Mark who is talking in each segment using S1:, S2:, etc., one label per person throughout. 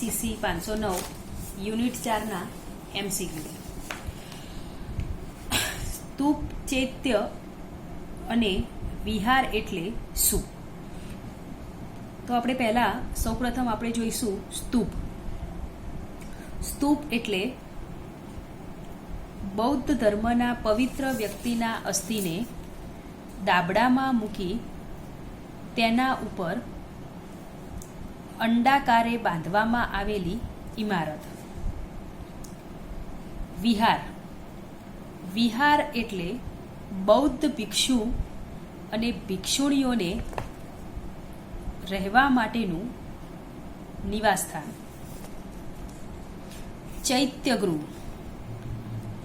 S1: CC 509 unit 4ના MCQ. સ્તૂપ, ચૈત્ય અને વિહાર એટલે શું? તો આપણે પહેલા સૌપ્રથમ આપણે જોઈશું સ્તૂપ. સ્તૂપ એટલે બૌદ્ધ ધર્મના પવિત્ર વ્યક્તિના અસ્થિને દાબડામાં મૂકી તેના ઉપર અંડાકારે બાંધવામાં આવેલી ઇમારત. વિહાર. વિહાર એટલે બૌદ્ધ ભિક્ષુ અને ભિક્ષુણીઓને રહેવા માટેનું નિવાસસ્થાન. ચૈત્યગૃહ.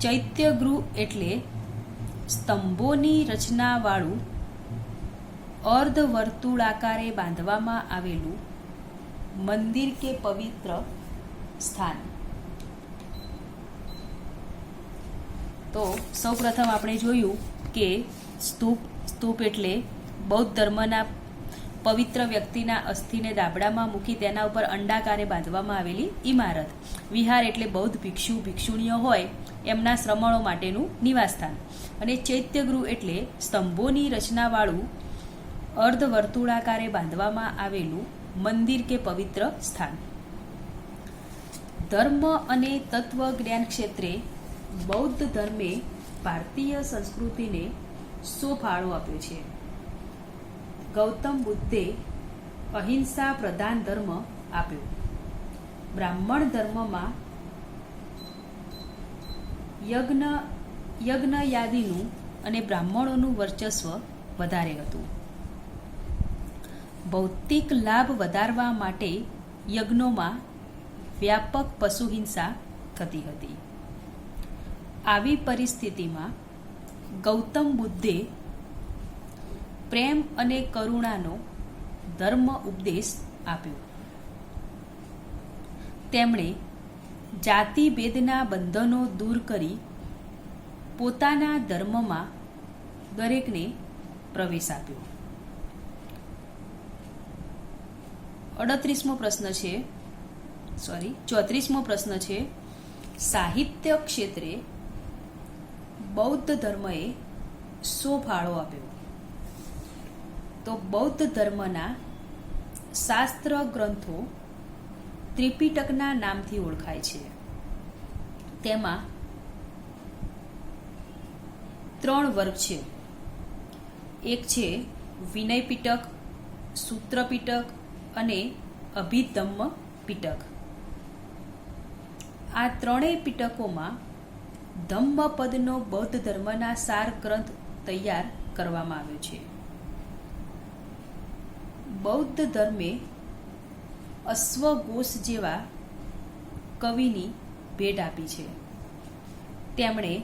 S1: ચૈત્યગૃહ એટલે સ્તંભોની રચનાવાળું અર્ધવર્તુળાકારે બાંધવામાં આવેલું મંદિર કે પવિત્ર સ્થાન. તો સૌપ્રથમ આપણે જોયું કે સ્તૂપ એટલે બૌદ્ધ ધર્મના પવિત્ર વ્યક્તિના અસ્થિને દાબડામાં મૂકી તેના ઉપર અંડાકારે બાંધવામાં આવેલી ઇમારત. વિહાર એટલે બૌદ્ધ ભિક્ષુ ભિક્ષુણીઓ હોય એમના શ્રમણો માટેનું નિવાસસ્થાન. અને ચૈત્યગૃહ એટલે સ્તંભોની રચનાવાળું અર્ધવર્તુળાકારે બાંધવામાં આવેલું મંદિર કે પવિત્ર સ્થાન. ધર્મ અને તત્વજ્ઞાન ક્ષેત્રે બૌદ્ધ ધર્મે ભારતીય સંસ્કૃતિને શો ફાળો આપ્યો છે? ગૌતમ બુદ્ધે અહિંસા પ્રધાન ધર્મ આપ્યો. બ્રાહ્મણ ધર્મમાં યજ્ઞયાદિનું અને બ્રાહ્મણોનું વર્ચસ્વ વધારે હતું. ભૌતિક લાભ વધારવા માટે યજ્ઞોમાં વ્યાપક પશુહિંસા થતી હતી. આવી પરિસ્થિતિમાં ગૌતમ બુદ્ધે પ્રેમ અને કરુણાનો ધર્મ ઉપદેશ આપ્યો. તેમણે જાતિભેદના બંધનો દૂર કરી પોતાના ધર્મમાં દરેકને પ્રવેશ આપ્યો. 34મો પ્રશ્ન છે સાહિત્ય ક્ષેત્રે બૌદ્ધ ધર્મએ શો ફાળો આપ્યો? તો બૌદ્ધ ધર્મના શાસ્ત્ર ગ્રંથો ત્રિપિટકના નામથી ઓળખાય છે. તેમાં 3 વર્ગ છે. એક છે વિનય પિટક, સૂત્ર પિટક અને અભિધમ્મ પિટક. આ ત્રણેય પિટકોમાં ધમ્મપદનો બૌદ્ધ ધર્મના સાર ગ્રંથ તૈયાર કરવામાં આવ્યો છે. બૌદ્ધ ધર્મે અશ્વઘોષ જેવા કવિની ભેટ આપી છે. તેમણે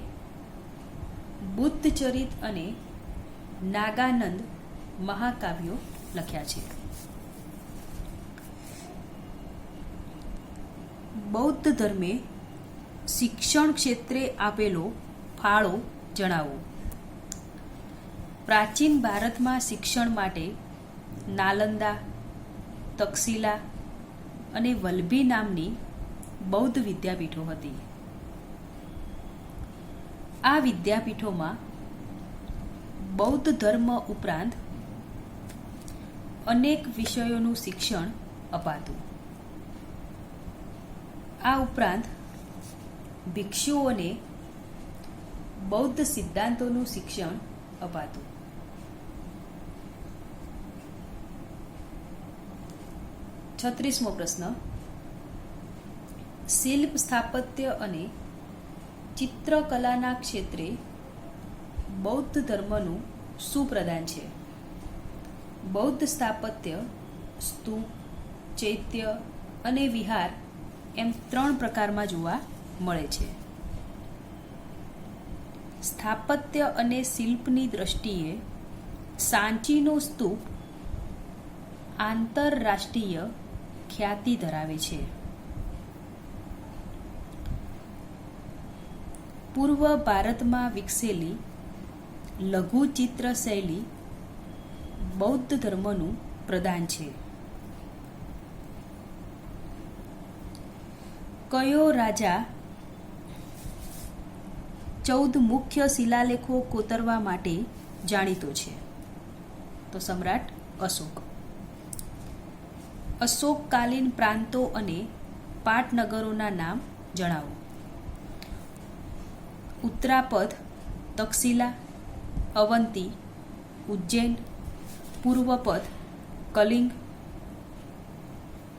S1: બુદ્ધચરિત અને નાગાનંદ મહાકાવ્યો લખ્યા છે. બૌદ્ધ ધર્મે શિક્ષણ ક્ષેત્રે આપેલો ફાળો જણાવો. પ્રાચીન ભારતમાં શિક્ષણ માટે નાલંદા, તક્ષશિલા અને વલ્લભી નામની બૌદ્ધ વિદ્યાપીઠો હતી. આ વિદ્યાપીઠોમાં બૌદ્ધ ધર્મ ઉપરાંત અનેક વિષયોનું શિક્ષણ અપાતું. આ ઉપરાંત ભિક્ષુઓને બૌદ્ધ સિદ્ધાંતોનું શિક્ષણ અપાતું. છત્રીસમો પ્રશ્ન શિલ્પ, સ્થાપત્ય અને ચિત્રકલાના ક્ષેત્રે બૌદ્ધ ધર્મનું શું પ્રદાન છે? બૌદ્ધ સ્થાપત્ય સ્તૂપ, ચૈત્ય અને વિહાર એમ 3 પ્રકારમાં જોવા મળે છે. સ્થાપત્ય અને શિલ્પની દ્રષ્ટિએ સાંચીનો સ્તૂપ આંતરરાષ્ટ્રીય ખ્યાતિ ધરાવે છે. પૂર્વ ભારતમાં વિકસેલી લઘુ ચિત્ર શૈલી બૌદ્ધ ધર્મનું પ્રદાન છે. કયો રાજા 14 મુખ્ય શિલાલેખો કોતરવા માટે જાણીતો છે? તો સમ્રાટ અશોક. અશોકકાલીન પ્રાંતો અને પાટનગરોના નામ જણાવો. ઉત્તરાપદ, તક્ષશિલા, અવંતી, ઉજ્જૈન, પૂર્વપદ, કલિંગ,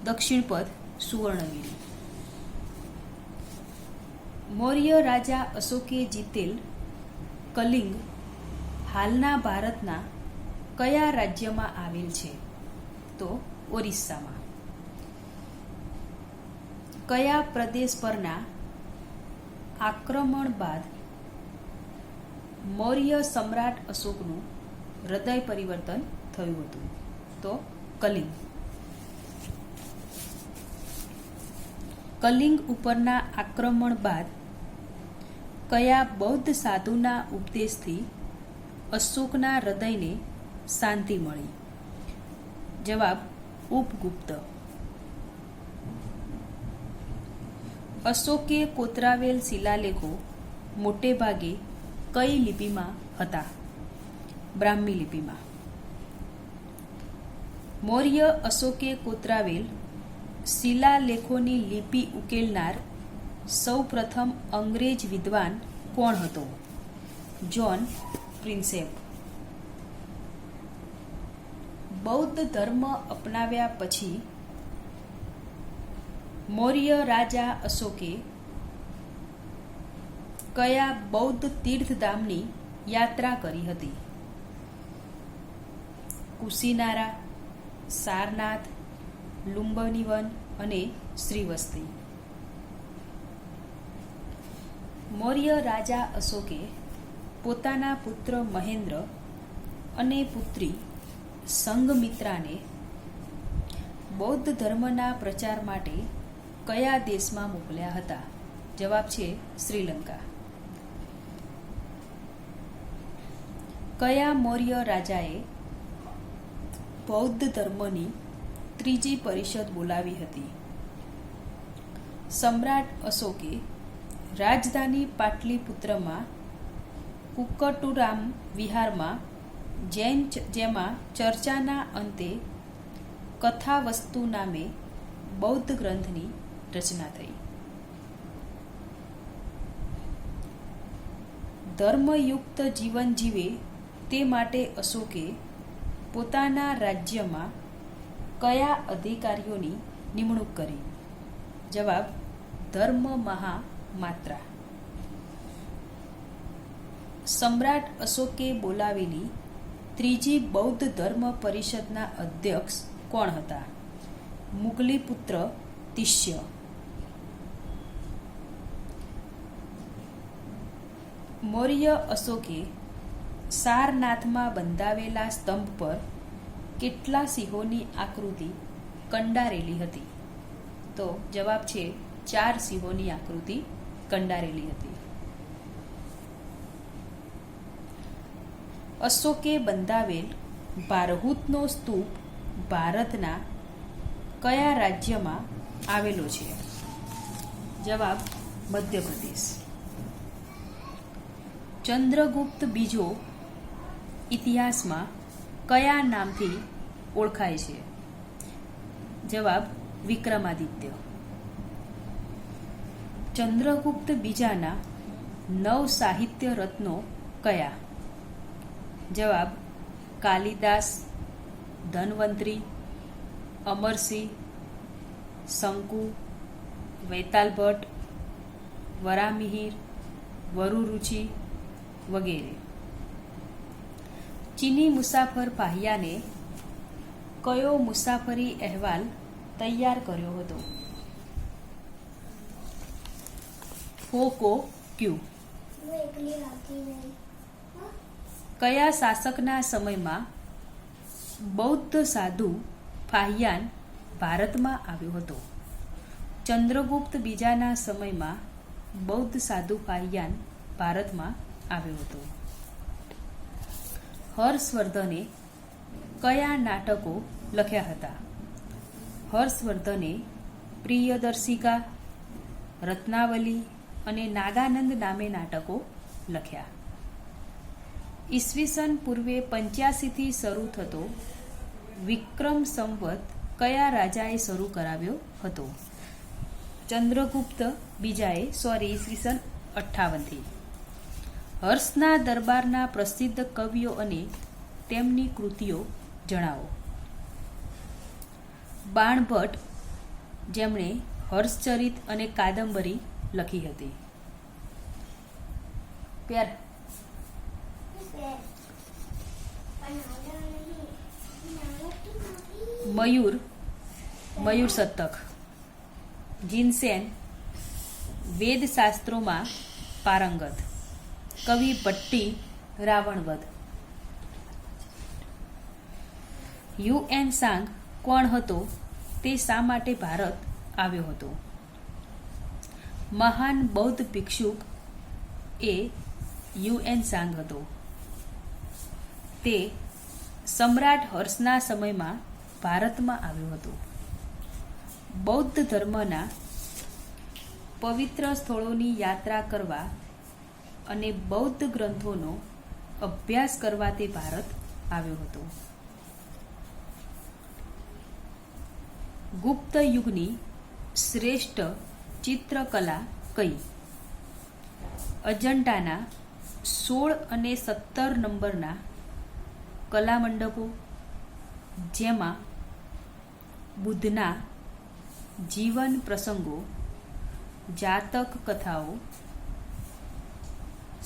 S1: દક્ષિણપદ, સુવર્ણગિરી. મૌર્ય રાજા અશોકે જીતેલ કલિંગ હાલના ભારતના કયા રાજ્યમાં આવેલ છે? તો ઓરિસ્સામાં. કયા પ્રદેશ પરના આક્રમણ બાદ મૌર્ય સમ્રાટ અશોકનું હૃદય પરિવર્તન થયું હતું? તો કલિંગ. કલિંગ ઉપરના આક્રમણ બાદ કયા બૌદ્ધ સાધુના ઉપદેશથી અશોકના હૃદયને શાંતિ મળી? જવાબ ઉપગુપ્ત. અશોકે કોતરાવેલ શિલાલેખો મોટે ભાગે કઈ લિપિમાં હતા? બ્રાહ્મી લિપિમાં. મૌર્ય અશોકે કોતરાવેલ શિલાલેખોની લિપિ ઉકેલનાર સૌપ્રથમ અંગ્રેજ વિદ્વાન કોણ હતો? જ્હોન પ્રિન્સેપ. બૌદ્ધ ધર્મ અપનાવ્યા પછી મૌર્ય રાજા અશોકે કયા બૌદ્ધ તીર્થધામની યાત્રા કરી હતી? કુશીનારા, સારનાથ, લુંબિની વન અને શ્રીવસ્તી. મૌર્ય રાજા અશોકે પોતાના પુત્ર મહેન્દ્ર અને પુત્રી સંઘમિત્રાને બૌદ્ધ ધર્મના પ્રચાર માટે કયા દેશમાં મોકલ્યા હતા? જવાબ છે શ્રીલંકા. કયા મૌર્ય રાજાએ બૌદ્ધ ધર્મની ત્રીજી પરિષદ બોલાવી હતી? સમ્રાટ અશોકે રાજધાની પાટલીપુત્રમાં કુક્કટુરામ વિહારમાં જેમાં ચર્ચાના અંતે કથાવસ્તુ નામે બૌદ્ધ ગ્રંથની રચના થઈ. ધર્મયુક્ત જીવન જીવે તે માટે અશોકે પોતાના રાજ્યમાં કયા અધિકારીઓની નિમણૂક કરી? જવાબ ધર્મ મહામાત્રા. સમ્રાટ અશોકે બોલાવેલી ત્રીજી બૌદ્ધ ધર્મ પરિષદના અધ્યક્ષ કોણ હતા? મુગલીપુત્ર તિષ્ય. મૌર્ય અશોકે સારનાથમાં બંધાવેલા સ્તંભ પર કેટલા સિંહોની આકૃતિ કંડારેલી હતી? તો જવાબ છે 4 સિંહોની આકૃતિ કંડારેલી હતી. અશોકે બંધાવેલ ભારહૂતનો સ્તૂપ ભારતના કયા રાજ્યમાં આવેલો છે? જવાબ મધ્યપ્રદેશ. ચંદ્રગુપ્ત બીજો ઇતિહાસમાં કયા નામથી ઓળખાય છે? જવાબ વિક્રમાદિત્ય. ચંદ્રગુપ્ત બીજાના 9 સાહિત્ય રત્નો કયા? જવાબ કાલિદાસ, ધન્વંતરી, અમરસિંહ, શંકુ, વૈતાલ ભટ્ટ, વરામિહિર, વરુરુચિ વગેરે. ચીની મુસાફર પાહિયાને કયો મુસાફરી અહેવાલ તૈયાર કર્યો હતો? ફોકો ક્યુ. કયા શાસકના સમયમાં બૌદ્ધ સાધુ ફાહિયાન ભારતમાં આવ્યો હતો? ચંદ્રગુપ્ત બીજાના સમયમાં બૌદ્ધ સાધુ ફાહિયાન ભારતમાં આવ્યો હતો. હર્ષવર્ધને કયા નાટકો લખ્યા હતા? હર્ષવર્ધને પ્રિયદર્શિકા, રત્નાવલી અને નાગાનંદ નામે નાટકો લખ્યા. ઈસવીસન પૂર્વે 85થી શરૂ થતો વિક્રમ સંવત કયા રાજાએ શરૂ કરાવ્યો હતો? ચંદ્રગુપ્ત બીજાએ. ઈસવીસન 58થી. હર્ષના દરબારના પ્રસિદ્ધ કવિઓ અને તેમની કૃતિઓ જણાવો. બાણભટ્ટ, જેમણે હર્ષચરિત અને કાદંબરી લખી હતી. મયુર શતક. જીનસેન વેદશાસ્ત્રોમાં પારંગત. કવિ ભટ્ટી રાવણવધ. યુએન સાંગ કોણ હતો? તે શા માટે ભારત આવ્યો હતો? મહાન બૌદ્ધ ભિક્ષુક એ યુએન સાંગ હતો. તે સમ્રાટ હર્ષના સમયમાં ભારતમાં આવ્યો હતો. બૌદ્ધ ધર્મના પવિત્ર સ્થળોની યાત્રા કરવા અને બૌદ્ધ ગ્રંથોનો અભ્યાસ કરવા તે ભારત આવ્યો હતો. ગુપ્ત યુગની શ્રેષ્ઠ ચિત્રકલા કઈ? અજંટાના 16 અને 17 નંબરના કલા મંડપો, જેમાં બુદ્ધના જીવન પ્રસંગો, જાતક કથાઓ,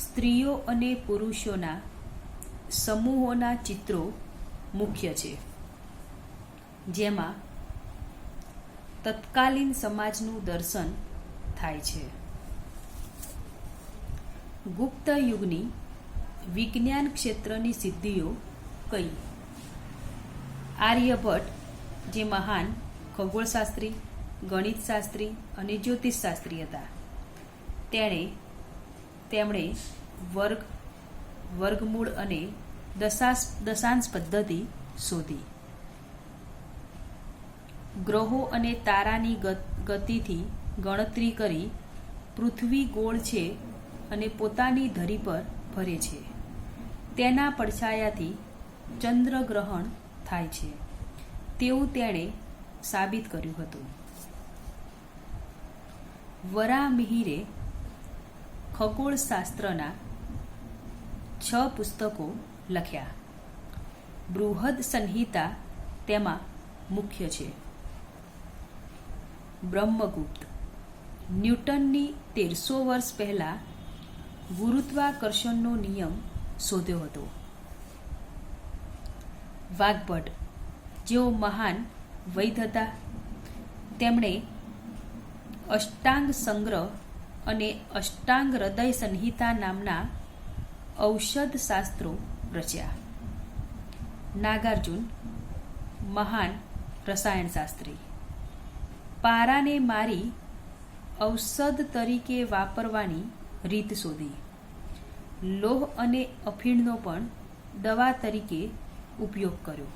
S1: સ્ત્રીઓ અને પુરુષોના સમૂહોના ચિત્રો મુખ્ય છે, જેમાં તત્કાલીન સમાજનું દર્શન થાય છે. ગુપ્ત યુગની વિજ્ઞાન ક્ષેત્રની સિદ્ધિઓ કઈ? આર્યભટ્ટ, જે મહાન ખગોળશાસ્ત્રી, ગણિતશાસ્ત્રી અને જ્યોતિષશાસ્ત્રી હતા, તેમણે વર્ગમૂળ અને દશાંશ પદ્ધતિ શોધી. ગ્રહો અને તારાની ગતિથી ગણતરી કરી પૃથ્વી ગોળ છે અને પોતાની ધરી પર ફરે છે. તેના પડછાયાથી ચંદ્રગ્રહણ થાય છે તેવું તેણે સાબિત કર્યું હતું. વરામિહિરે ખગોળશાસ્ત્રના 6 પુસ્તકો લખ્યા. બૃહદ સંહિતા તેમાં મુખ્ય છે. બ્રહ્મગુપ્ત ન્યૂટનની 1300 વર્ષ પહેલા ગુરુત્વાકર્ષણનો નિયમ શોધ્યો હતો. વાગ્ભટ, જેઓ મહાન વૈદ્ય હતા, તેમણે અષ્ટાંગ સંગ્રહ અને અષ્ટાંગ હૃદય સંહિતા નામના ઔષધ શાસ્ત્રો રચ્યા. નાગાર્જુન, મહાન રસાયણશાસ્ત્રી, પારાને મારી ઔષધ તરીકે વાપરવાની રીત શોધી. લોહ અને અફીણનો પણ દવા તરીકે ઉપયોગ કર્યો.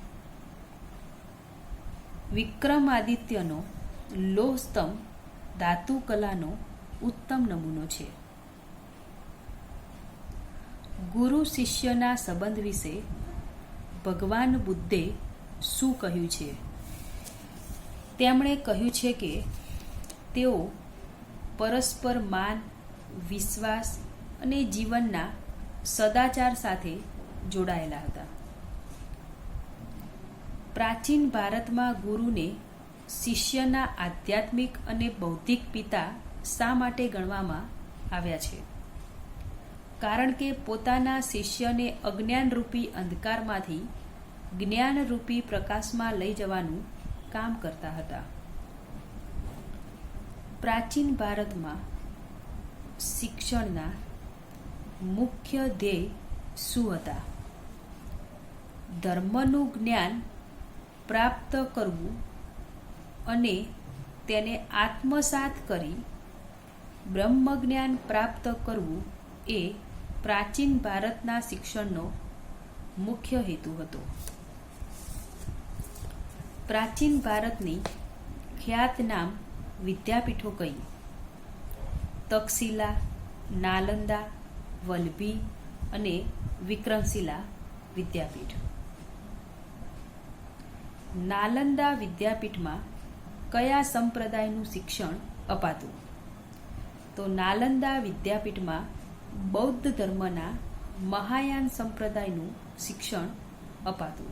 S1: વિક્રમાદિત્યનો લોહ સ્તંભ ધાતુ કલાનો ઉત્તમ નમૂનો છે. ગુરુ શિષ્યના સંબંધ વિશે ભગવાન બુદ્ધે શું કહ્યું છે? તેમણે કહ્યું છે કે તેઓ પરસ્પર માન, વિશ્વાસ અને જીવનના સદાચાર સાથે જોડાયેલા હતા. પ્રાચીન ભારતમાં ગુરુને શિષ્યના આધ્યાત્મિક અને બૌદ્ધિક પિતા શા માટે ગણવામાં આવ્યા છે? કારણ કે પોતાના શિષ્યને અજ્ઞાનરૂપી અંધકારમાંથી જ્ઞાનરૂપી પ્રકાશમાં લઈ જવાનું કામ કરતા હતા. પ્રાચીન ભારતમાં શિક્ષણના મુખ્ય ધ્યેય શું હતા? ધર્મનું જ્ઞાન પ્રાપ્ત કરવું અને તેને આત્મસાત કરી બ્રહ્મજ્ઞાન પ્રાપ્ત કરવું એ પ્રાચીન ભારતના શિક્ષણનો મુખ્ય હેતુ હતો. પ્રાચીન ભારતની ખ્યાતનામ વિદ્યાપીઠો કઈ? તક્ષશિલા, નાલંદા, વલ્લભી અને વિક્રમશિલા વિદ્યાપીઠ. નાલંદા વિદ્યાપીઠમાં કયા સંપ્રદાયનું શિક્ષણ અપાતું? તો નાલંદા વિદ્યાપીઠમાં બૌદ્ધ ધર્મના મહાયાન સંપ્રદાયનું શિક્ષણ અપાતું.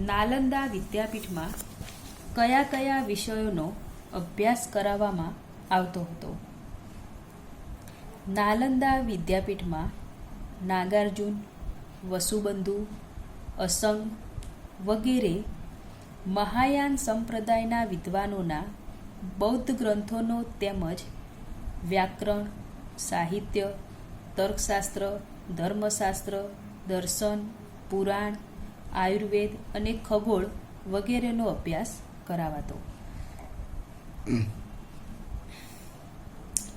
S1: નાલંદા વિદ્યાપીઠમાં કયા કયા વિષયોનો અભ્યાસ કરાવવામાં આવતો હતો? નાલંદા વિદ્યાપીઠમાં નાગાર્જુન, વસુબંધુ, અસંગ વગેરે મહાયાન સંપ્રદાયના વિદ્વાનોના બૌદ્ધ ગ્રંથોનો તેમજ વ્યાકરણ, સાહિત્ય, તર્કશાસ્ત્ર, ધર્મશાસ્ત્ર, દર્શન, પુરાણ, આયુર્વેદ અને ખગોળ વગેરેનો અભ્યાસ કરાવાતો.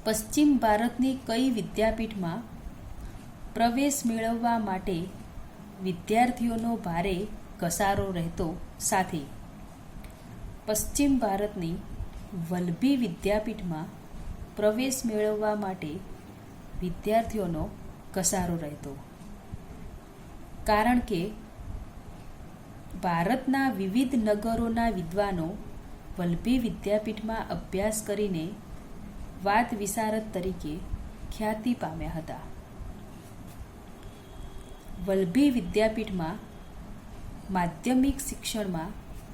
S1: પશ્ચિમ ભારતની કઈ વિદ્યાપીઠમાં પ્રવેશ મેળવવા માટે વિદ્યાર્થીઓનો ભારે ઘસારો રહેતો સાથે? પશ્ચિમ ભારતની વલ્લભી વિદ્યાપીઠમાં પ્રવેશ મેળવવા માટે વિદ્યાર્થીઓનો ઘસારો રહેતો. કારણ કે ભારતના વિવિધ નગરોના વિદ્વાનો વલ્લભી વિદ્યાપીઠમાં અભ્યાસ કરીને વાદ વિશારદ તરીકે ખ્યાતિ પામ્યા હતા. વલ્લભી વિદ્યાપીઠમાં માધ્યમિક શિક્ષણમાં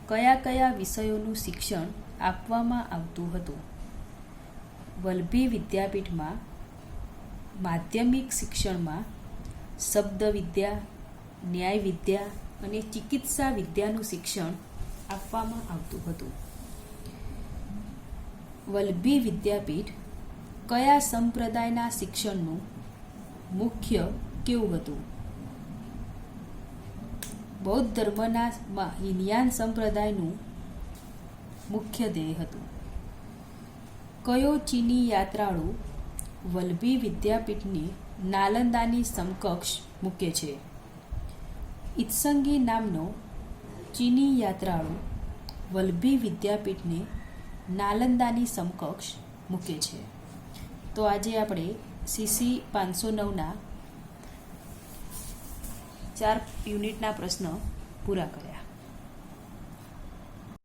S1: કયા કયા વિષયોનું શિક્ષણ આપવામાં આવતું હતું? વલ્લભી વિદ્યાપીઠમાં માધ્યમિક શિક્ષણમાં શબ્દવિદ્યા, ન્યાયવિદ્યા અને ચિકિત્સા વિદ્યાનું શિક્ષણ આપવામાં આવતું હતું. વલ્લભી વિદ્યાપીઠ કયા સંપ્રદાયના શિક્ષણનું મુખ્ય કેવું હતું? બૌદ્ધ ધર્મના હિનયાન સંપ્રદાયનું મુખ્ય ધ્યેય હતું. કયો ચીની યાત્રાળુ વલ્લભી વિદ્યાપીઠની નાલંદાની સમકક્ષ મૂકે છે? ઇત્સંગી નામનો ચીની યાત્રાળુ વલ્લભી વિદ્યાપીઠને નાલંદાની સમકક્ષ મૂકે છે. તો આજે આપણે CC 509ના 4 યુનિટના પ્રશ્ન પૂરા કર્યા.